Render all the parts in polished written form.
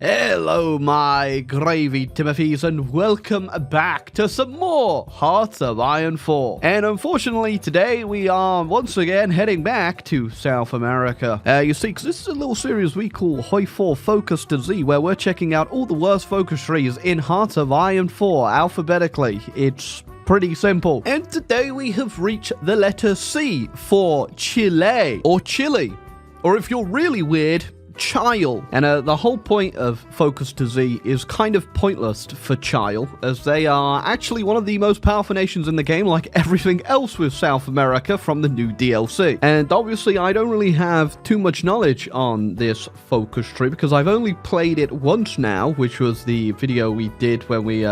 Hello, my gravy Timothys, and welcome back to some more Hearts of Iron 4. And unfortunately, today we are once again heading back to South America. You see, because this is a little series we call Hoi 4 Focus to Z, where we're checking out all the worst focus trees in Hearts of Iron 4 alphabetically. It's pretty simple. And today we have reached the letter C for Chile, or Chile, or if you're really weird, Chile. And the whole point of Focus to Z is kind of pointless for Chile, as they are actually one of the most powerful nations in the game, like everything else with South America from the new DLC. And obviously I don't really have too much knowledge on this focus tree because I've only played it once now, which was the video we did when we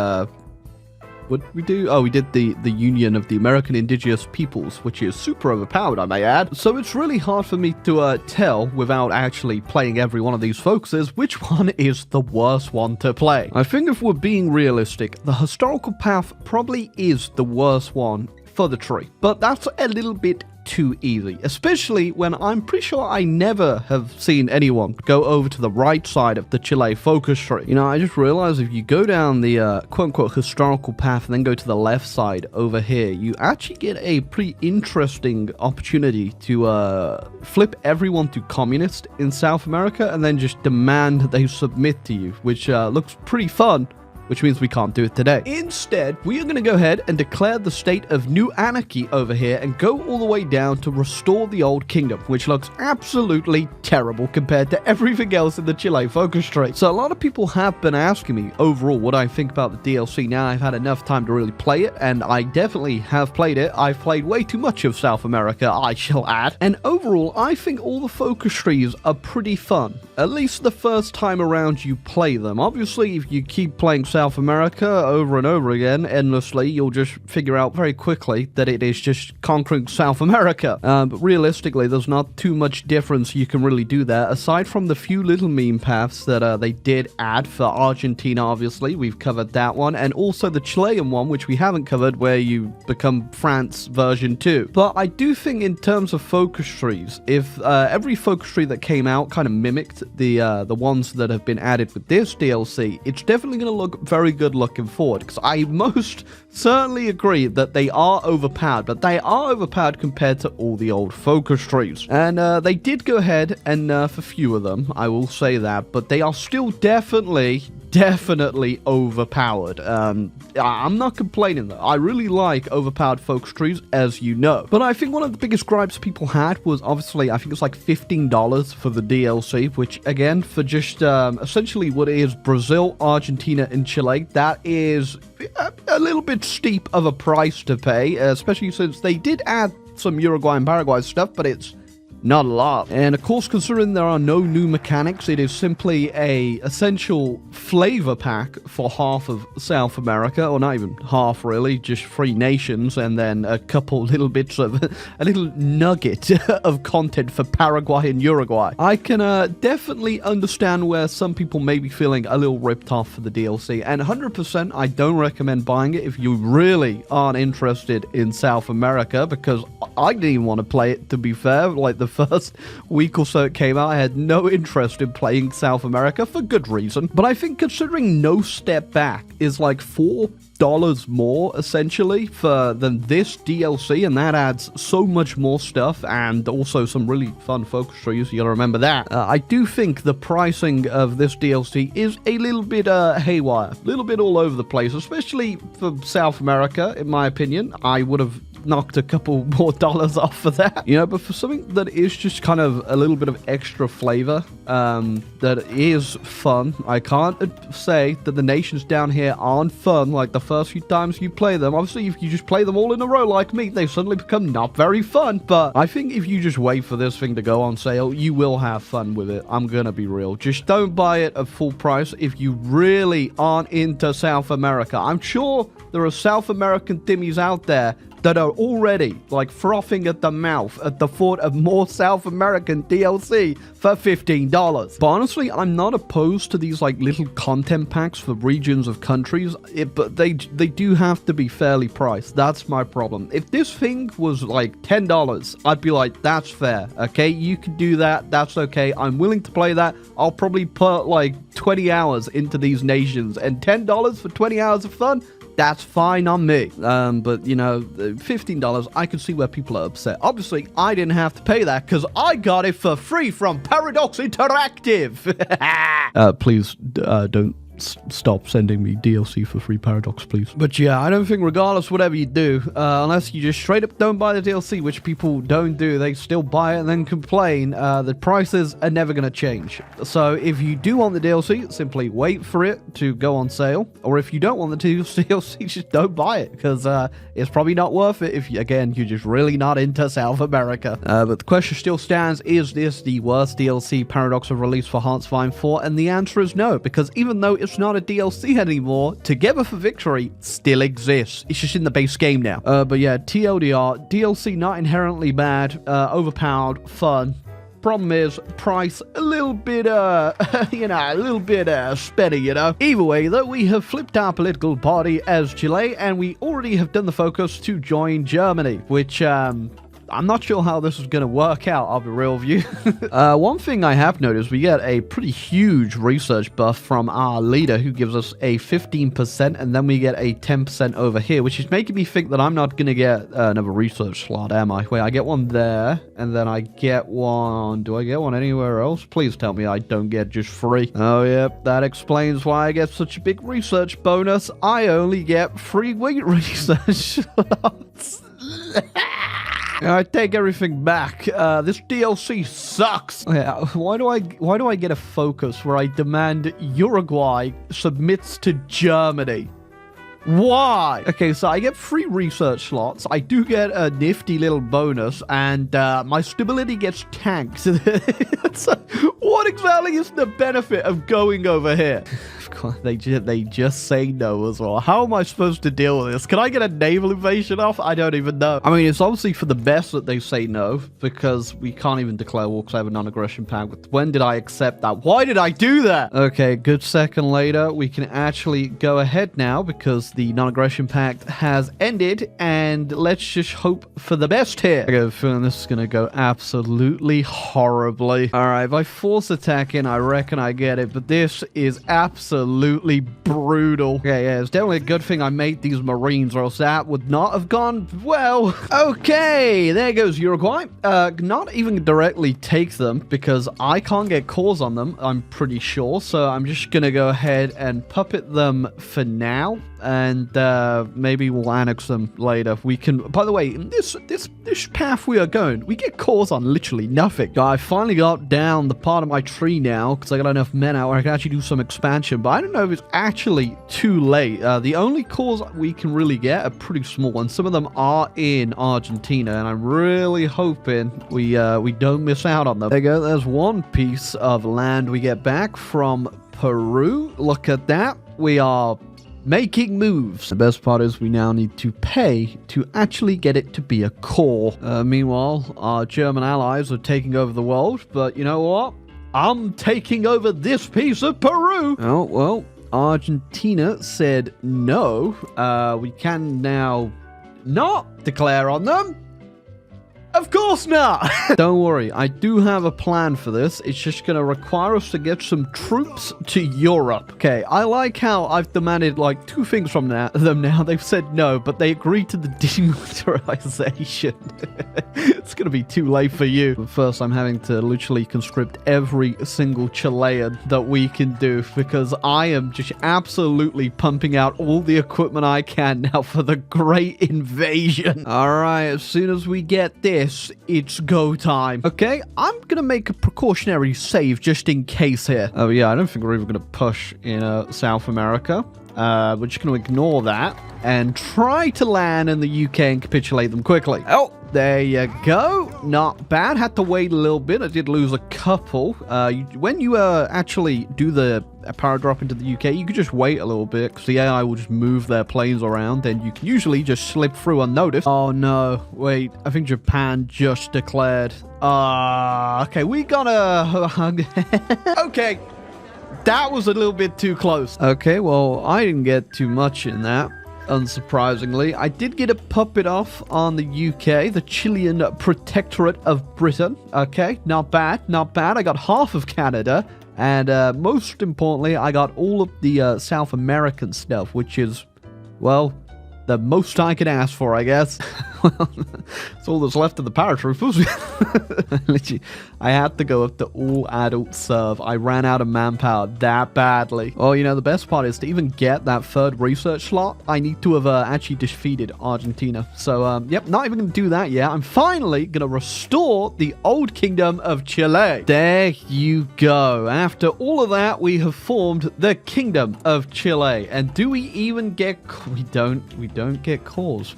what did we do? Oh, we did the Union of the American Indigenous Peoples, which is super overpowered, I may add. So it's really hard for me to tell, without actually playing every one of these focuses, which one is the worst one to play. I think if we're being realistic, the historical path probably is the worst one for the tree. But that's a little bit too easy, especially when I'm pretty sure I never have seen anyone go over to the right side of the Chile focus tree. You know, I just realized if you go down the quote-unquote historical path and then go to the left side over here, you actually get a pretty interesting opportunity to flip everyone to communist in South America and then just demand they submit to you, which looks pretty fun. Which means we can't do it today. Instead, we are going to go ahead and declare the state of new anarchy over here and go all the way down to restore the old kingdom, which looks absolutely terrible compared to everything else in the Chile focus tree. So a lot of people have been asking me overall what I think about the DLC. Now I've had enough time to really play it, and I definitely have played it. I've played way too much of South America, I shall add. And overall, I think all the focus trees are pretty fun. At least the first time around you play them. Obviously, if you keep playing South America over and over again endlessly, you'll just figure out very quickly that it is just conquering South America. But realistically, there's not too much difference you can really do there, aside from the few little meme paths that they did add for Argentina. Obviously, we've covered that one, and also the Chilean one, which we haven't covered, where you become France version 2. But I do think in terms of focus trees, if every focus tree that came out kind of mimicked the ones that have been added with this DLC, it's definitely going to look very good looking forward, because I most certainly agree that they are overpowered, but they are overpowered compared to all the old focus trees. And they did go ahead and nerf a few of them, I will say that, but they are still definitely overpowered. I'm not complaining though. I really like overpowered focus trees, as you know. But I think one of the biggest gripes people had was obviously, I think it's like $15 for the DLC, which again, for just essentially what is Brazil, Argentina, and Chile, that is a little bit steep of a price to pay, especially since they did add some Uruguay and Paraguay stuff, but it's not a lot. And of course, considering there are no new mechanics, it is simply a essential flavor pack for half of South America, or not even half really, just 3 nations, and then a couple little bits of a little nugget of content for Paraguay and Uruguay. I can definitely understand where some people may be feeling a little ripped off for the DLC, and 100% I don't recommend buying it if you really aren't interested in South America, because I didn't even want to play it, to be fair. Like the first week or so it came out, I had no interest in playing South America for good reason. But I think considering No Step Back is like $4 more essentially than this DLC, and that adds so much more stuff and also some really fun focus trees, you gotta remember that. I do think the pricing of this DLC is a little bit haywire, a little bit all over the place, especially for South America. In my opinion, I would have knocked a couple more dollars off for that, you know. But for something that is just kind of a little bit of extra flavor, that is fun. I can't say that the nations down here aren't fun like the first few times you play them. Obviously, if you just play them all in a row like me, they suddenly become not very fun. But I think if you just wait for this thing to go on sale, you will have fun with it. I'm gonna be real. Just don't buy it at full price if you really aren't into South America. I'm sure there are South American Timmies out there that are already, like, frothing at the mouth at the thought of more South American DLC for $15. But honestly, I'm not opposed to these, like, little content packs for regions of countries, but they do have to be fairly priced. That's my problem. If this thing was, like, $10, I'd be like, that's fair, okay? You can do that. That's okay. I'm willing to play that. I'll probably put, like, 20 hours into these nations, and $10 for 20 hours of fun, that's fine on me. But, you know, $15, I can see where people are upset. Obviously, I didn't have to pay that because I got it for free from Paradox Interactive. Please don't stop sending me DLC for free, Paradox, please. But yeah, I don't think regardless whatever you do, unless you just straight up don't buy the DLC, which people don't do, they still buy it and then complain, the prices are never going to change. So if you do want the DLC, simply wait for it to go on sale. Or if you don't want the DLC, just don't buy it, because it's probably not worth it if, again, you're just really not into South America. But the question still stands, is this the worst DLC Paradox have released for Hearts of Iron 4? And the answer is no, because even though it's not a DLC anymore, Together for Victory still exists. It's just in the base game now. But yeah, TLDR, DLC not inherently bad, overpowered, fun. Problem is, price a little bit, you know, a little bit spenny, you know. Either way, though, we have flipped our political party as Chile, and we already have done the focus to join Germany, which, I'm not sure how this is going to work out, I'll be real with you. One thing I have noticed, we get a pretty huge research buff from our leader who gives us a 15%, and then we get a 10% over here, which is making me think that I'm not going to get another research slot, am I? Wait, I get one there, and then I get one... Do I get one anywhere else? Please tell me I don't get just free. Oh, yep, that explains why I get such a big research bonus. I only get free wheat research slots. I take everything back. This DLC sucks. Yeah, why do I get a focus where I demand Uruguay submits to Germany? Why? Okay, so I get free research slots. I do get a nifty little bonus, and my stability gets tanked. So, what exactly is the benefit of going over here? They just say no as well. How am I supposed to deal with this? Can I get a naval invasion off? I don't even know. I mean, it's obviously for the best that they say no, because we can't even declare war because I have a non-aggression pact. When did I accept that? Why did I do that? Okay, good second later. We can actually go ahead now because the non-aggression pact has ended, and let's just hope for the best here. I got a feeling this is going to go absolutely horribly. All right, if I force attack in, I reckon I get it, but this is absolutely brutal. Okay, yeah, it's definitely a good thing I made these Marines, or else that would not have gone well. Okay, there goes Uruguay. Not even directly take them, because I can't get cores on them, I'm pretty sure, so I'm just gonna go ahead and puppet them for now, and maybe we'll annex them later. We can, by the way, in this path we are going, we get cores on literally nothing. I finally got down the part of my tree now, because I got enough men out where I can actually do some expansion, but I don't know if it's actually too late. The only cores we can really get are pretty small, and some of them are in Argentina, and I'm really hoping we don't miss out on them. There you go, there's one piece of land we get back from Peru. Look at that. We are making moves. The best part is we now need to pay to actually get it to be a core. Meanwhile, our German allies are taking over the world, but you know what? I'm taking over this piece of Peru. Oh, well, Argentina said no. We can now not declare on them. Of course not! Don't worry, I do have a plan for this. It's just gonna require us to get some troops to Europe. Okay, I like how I've demanded like 2 things from them now. They've said no, but they agreed to the demilitarization. It's gonna be too late for you. But first, I'm having to literally conscript every single Chilean that we can do, because I am just absolutely pumping out all the equipment I can now for the great invasion. Alright, as soon as we get this, it's go time. Okay, I'm gonna make a precautionary save just in case here. Oh yeah, I don't think we're even gonna push in South America. We're just gonna ignore that and try to land in the UK and capitulate them quickly. Oh, there you go. Not bad. Had to wait a little bit. I did lose a couple. When you actually do the a power drop into the UK, you could just wait a little bit, because the AI will just move their planes around, and you can usually just slip through unnoticed. Oh no, wait, I think Japan just declared. Okay, we gotta... Okay, that was a little bit too close. Okay, well, I didn't get too much in that. Unsurprisingly, I did get a puppet off on the UK, the Chilean Protectorate of Britain. Okay, not bad, not bad. I got half of Canada, and most importantly, I got all of the South American stuff, which is, well, the most I could ask for, I guess. Well, that's all that's left of the paratroopers. Literally, I had to go up to all-adult serve. I ran out of manpower that badly. Oh, you know, the best part is to even get that third research slot, I need to have actually defeated Argentina. So, yep, not even going to do that yet. I'm finally going to restore the old kingdom of Chile. There you go. After all of that, we have formed the kingdom of Chile. And do we even get... We don't get cores.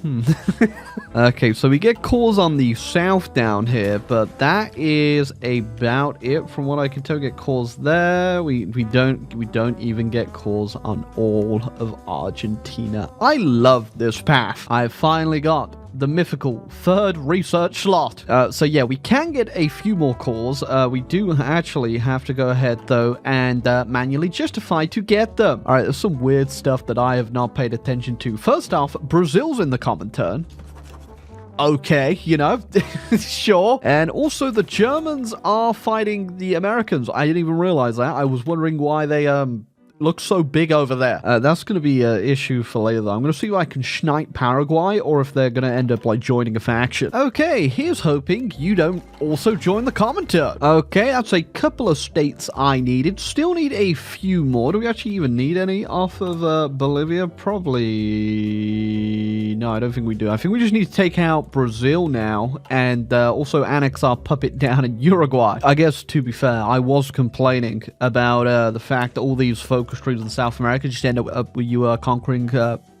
Okay, so we get cores on the south down here, but that is about it from what I can tell. Get cores there. We don't even get cores on all of Argentina. I love this path. I finally got the mythical third research slot. So yeah, we can get a few more cores. We do actually have to go ahead though and manually justify to get them. All right, there's some weird stuff that I have not paid attention to. First off, Brazil's in the common turn. Okay, you know, sure. And also the Germans are fighting the Americans. I didn't even realize that. I was wondering why they look so big over there. That's going to be an issue for later, though. I'm going to see if I can snipe Paraguay or if they're going to end up, like, joining a faction. Okay, here's hoping you don't also join the common turn. Okay, that's a couple of states I needed. Still need a few more. Do we actually even need any off of Bolivia? Probably... No, I don't think we do. I think we just need to take out Brazil now and also annex our puppet down in Uruguay. I guess, to be fair, I was complaining about the fact that all these focus regions in South America just end up with you conquering,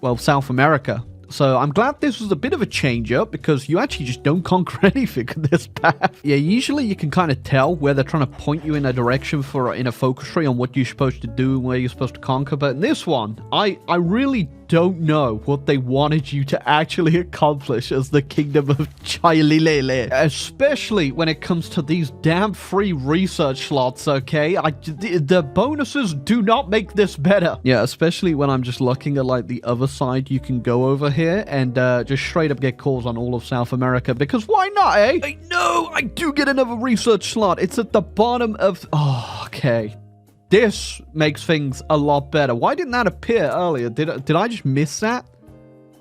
well, South America. So I'm glad this was a bit of a change up because you actually just don't conquer anything in this path. Yeah, usually you can kind of tell where they're trying to point you in a direction for in a focus tree on what you're supposed to do and where you're supposed to conquer. But in this one, I really don't know what they wanted you to actually accomplish as the kingdom of Chile, especially when it comes to these damn free research slots. Okay, the bonuses do not make this better. Yeah, especially when I'm just looking at like the other side. You can go over here and just straight up get calls on all of South America, because why not, eh? I know I do get another research slot. It's at the bottom of... Oh, okay. This makes things a lot better. Why didn't that appear earlier? Did I just miss that?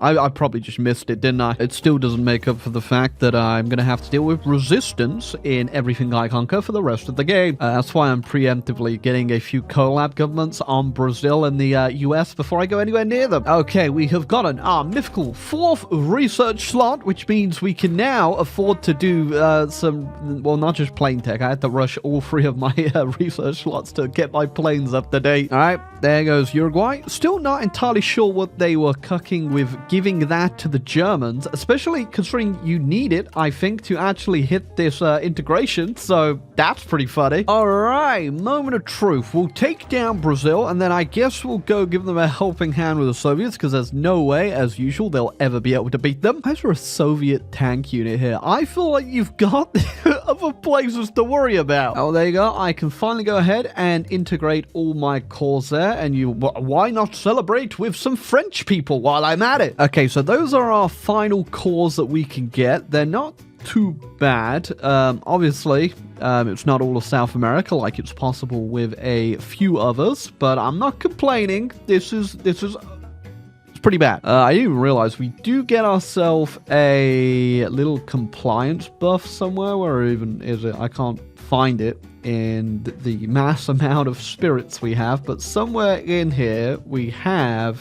I probably just missed it, didn't I? It still doesn't make up for the fact that I'm going to have to deal with resistance in everything I conquer for the rest of the game. That's why I'm preemptively getting a few collab governments on Brazil and the US before I go anywhere near them. Okay, we have gotten our mythical fourth research slot, which means we can now afford to do some, well, not just plane tech. I had to rush all three of my research slots to get my planes up to date. All right, there goes Uruguay. Still not entirely sure what they were cooking with giving that to the Germans, especially considering you need it, I think, to actually hit this integration. So that's pretty funny. All right, moment of truth. We'll take down Brazil, and then I guess we'll go give them a helping hand with the Soviets, because there's no way, as usual, they'll ever be able to beat them. Where's a Soviet tank unit here? I feel like you've got other places to worry about. Oh, there you go. I can finally go ahead and integrate all my cores there, and why not celebrate with some French people while I'm at it? Okay, so those are our final cores that we can get. They're not too bad. Obviously, it's not all of South America like it's possible with a few others, but I'm not complaining. This is it's pretty bad. I didn't even realize we do get ourselves a little compliance buff somewhere. Where even is it? I can't find it in the mass amount of spirits we have, but somewhere in here we have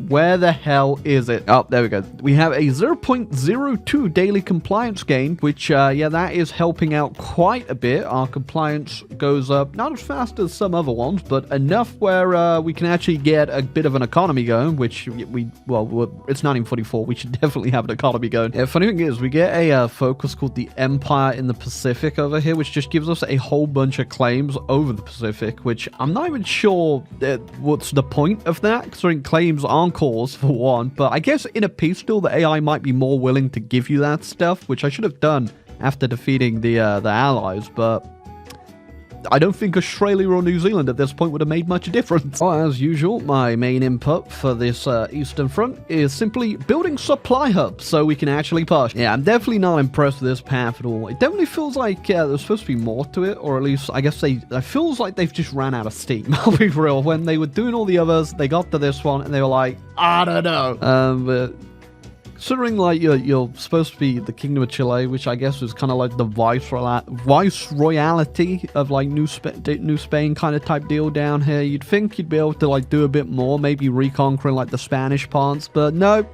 Where the hell is it? Oh, there we go. We have a 0.02 daily compliance gain, which, yeah, that is helping out quite a bit. Our compliance goes up, not as fast as some other ones, but enough where we can actually get a bit of an economy going, which well, it's 1944. We should definitely have an economy going. Yeah, funny thing is, we get a focus called the Empire in the Pacific over here, which just gives us a whole bunch of claims over the Pacific, which I'm not even sure what's the point of that, considering claims aren't cause for one, but I guess in a peace deal, the AI might be more willing to give you that stuff, which I should have done after defeating the Allies, but I don't think Australia or New Zealand at this point would have made much difference. Well, as usual, my main input for this Eastern Front is simply building supply hubs so we can actually push. Yeah, I'm definitely not impressed with this path at all. It definitely feels like there's supposed to be more to it, or at least I guess it feels like they've just ran out of steam. I'll be real. When they were doing all the others, they got to this one and they were like, I don't know. But considering, like, you're supposed to be the Kingdom of Chile, which I guess is kind of like the viceroyalty of, like, New Spain kind of type deal down here, you'd think you'd be able to, like, do a bit more, maybe reconquering, like, the Spanish parts, but no.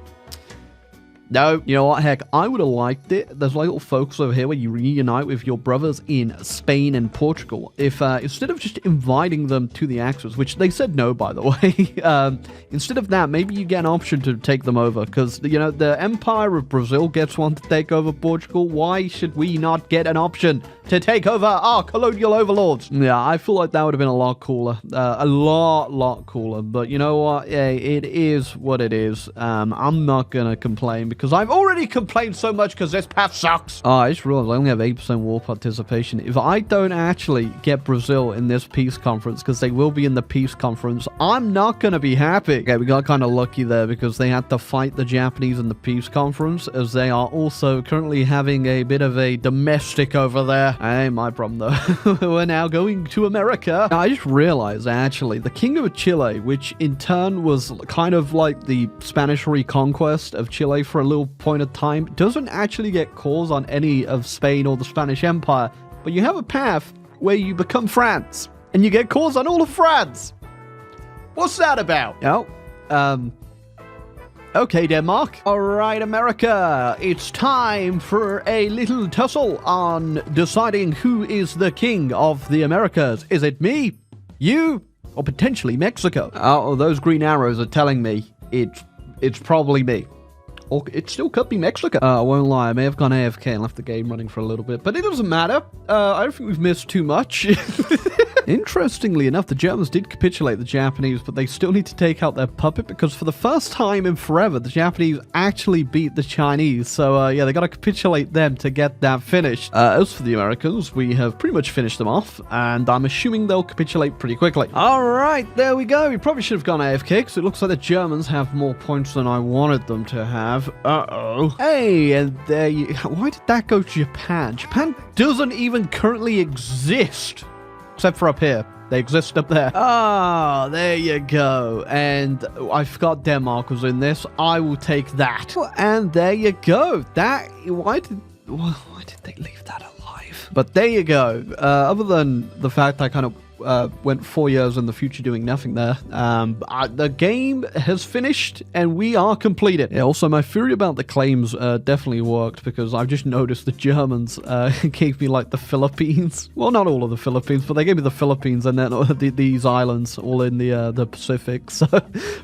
No, you know what, heck, I would have liked it. There's like a little focus over here where you reunite with your brothers in Spain and Portugal. If, instead of just inviting them to the Axis, which they said no, by the way, instead of that, maybe you get an option to take them over, because, you know, the Empire of Brazil gets one to take over Portugal. Why should we not get an option to take over our colonial overlords? Yeah, I feel like that would have been a lot cooler. A lot cooler, but you know what, yeah, it is what it is. I'm not gonna complain, because I've already complained so much because this path sucks. Oh, I just realized I only have 8% war participation. If I don't actually get Brazil in this peace conference, because they will be in the peace conference, I'm not going to be happy. Okay, we got kind of lucky there because they had to fight the Japanese in the peace conference, as they are also currently having a bit of a domestic over there. Ain't my problem, though. We're now going to America. I just realized, actually, the Kingdom of Chile, which in turn was kind of like the Spanish reconquest of Chile for a little point of time, doesn't actually get calls on any of Spain or the Spanish Empire, but you have a path where you become France and you get calls on all of France. What's that about? Oh, okay, Denmark. All right, America, it's time for a little tussle on deciding who is the king of the Americas. Is it me, you, or potentially Mexico? Oh, those green arrows are telling me it's probably me. Or it still could be Mexico. I won't lie, I may have gone AFK and left the game running for a little bit, but it doesn't matter. I don't think we've missed too much. Interestingly enough, the Germans did capitulate the Japanese, but they still need to take out their puppet, because for the first time in forever, the Japanese actually beat the Chinese. So, yeah, they got to capitulate them to get that finished. As for the Americans, we have pretty much finished them off, and I'm assuming they'll capitulate pretty quickly. All right, there we go. We probably should have gone AFK, because it looks like the Germans have more points than I wanted them to have. Uh-oh. Hey, and there you... Why did that go to Japan? Japan doesn't even currently exist. Except for up here. They exist up there. Ah, there you go. And I forgot Denmark was in this. I will take that. And there you go. That... Why did they leave that alive? But there you go. Other than the fact I kind of went 4 years in the future doing nothing there. The game has finished and we are completed. Yeah, also, my theory about the claims definitely worked, because I've just noticed the Germans gave me like the Philippines. Well, not all of the Philippines, but they gave me the Philippines and then these islands all in the Pacific. So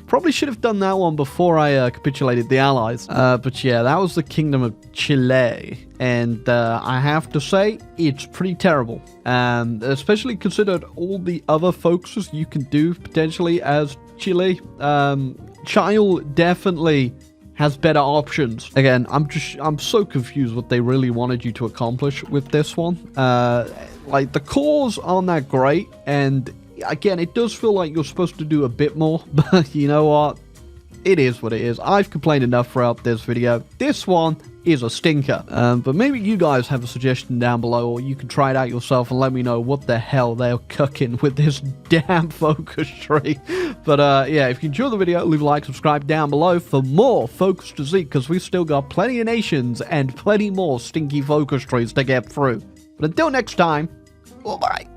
probably should have done that one before I capitulated the Allies. But yeah, that was the Kingdom of Chile. And I have to say, it's pretty terrible. Especially considered all the other focuses you can do potentially as Chile. Chile definitely has better options. Again, I'm so confused what they really wanted you to accomplish with this one. Like, the cores aren't that great, and again, it does feel like you're supposed to do a bit more, but you know what? It is what it is. I've complained enough throughout this video. This one is a stinker. But maybe you guys have a suggestion down below, or you can try it out yourself and let me know what the hell they're cooking with this damn focus tree. But yeah, if you enjoyed the video, leave a like, subscribe down below for more Focus to Zeke, because we've still got plenty of nations and plenty more stinky focus trees to get through. But until next time, bye-bye.